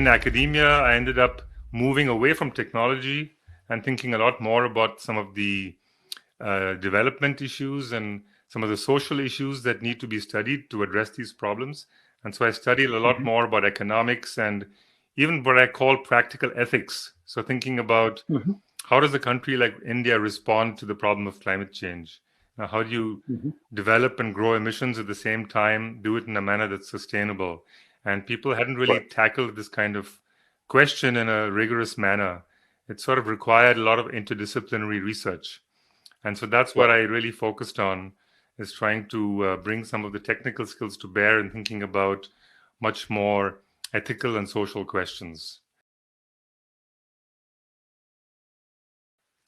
in academia, I ended up moving away from technology and thinking a lot more about some of the development issues and some of the social issues that need to be studied to address these problems. And so I studied a lot more about economics and even what I call practical ethics. So thinking about how does a country like India respond to the problem of climate change? Now, how do you develop and grow emissions at the same time, do it in a manner that's sustainable? And people hadn't really tackled this kind of question in a rigorous manner. It sort of required a lot of interdisciplinary research. And so that's what I really focused on, is trying to bring some of the technical skills to bear in thinking about much more ethical and social questions.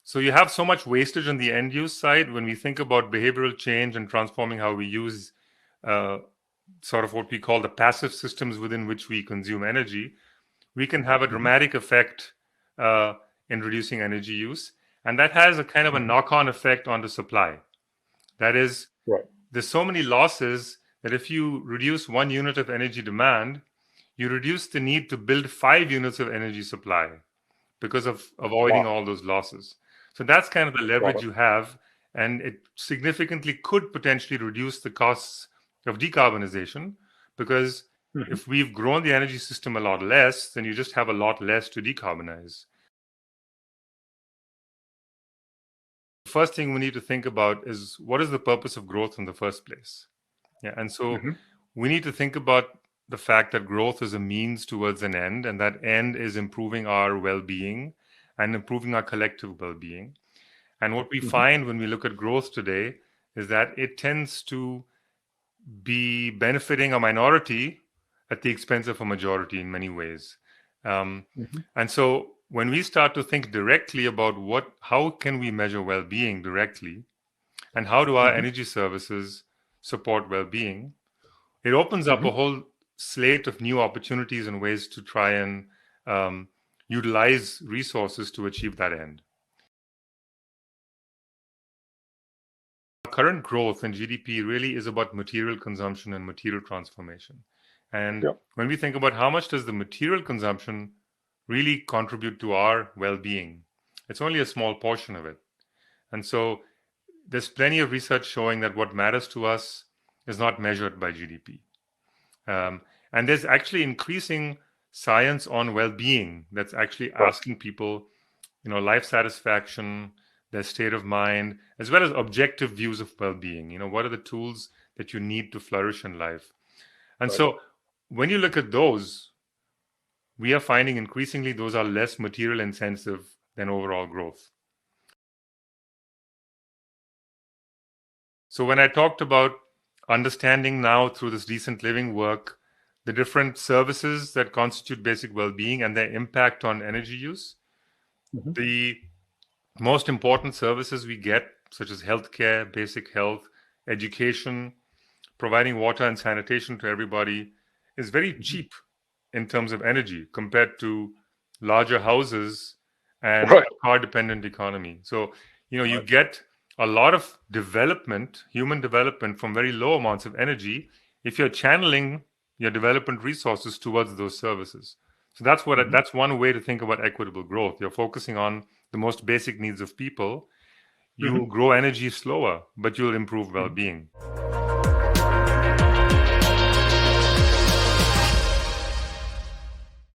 So you have so much wastage on the end use side. When we think about behavioral change and transforming how we use sort of what we call the passive systems within which we consume energy, we can have a dramatic effect in reducing energy use. And that has a kind of a knock-on effect on the supply. That is, there's so many losses that if you reduce 1 unit of energy demand, you reduce the need to build 5 units of energy supply because of avoiding all those losses. So that's kind of the leverage you have, and it significantly could potentially reduce the costs of decarbonization, because if we've grown the energy system a lot less, then you just have a lot less to decarbonize. The first thing we need to think about is, what is the purpose of growth in the first place? And so we need to think about the fact that growth is a means towards an end, and that end is improving our well-being and improving our collective well-being. And what we find when we look at growth today is that it tends to be benefiting a minority at the expense of a majority in many ways. And so when we start to think directly about how can we measure well-being directly, and how do our energy services support well-being, it opens up a whole slate of new opportunities and ways to try and utilize resources to achieve that end. Current growth in GDP really is about material consumption and material transformation. And when we think about how much does the material consumption really contribute to our well-being, it's only a small portion of it. And so there's plenty of research showing that what matters to us is not measured by GDP. And there's actually increasing science on well-being that's actually asking people, life satisfaction, their state of mind, as well as objective views of well-being. What are the tools that you need to flourish in life? And so when you look at those, we are finding increasingly those are less material intensive than overall growth. So when I talked about understanding now through this decent living work, the different services that constitute basic well-being and their impact on energy use, the most important services we get, such as healthcare, basic health, education, providing water and sanitation to everybody, is very cheap in terms of energy compared to larger houses and a car-dependent economy. So, you get a lot of development, human development, from very low amounts of energy if you're channeling your development resources towards those services. So that's one way to think about equitable growth. You're focusing on the most basic needs of people. You will grow energy slower, but you'll improve well-being.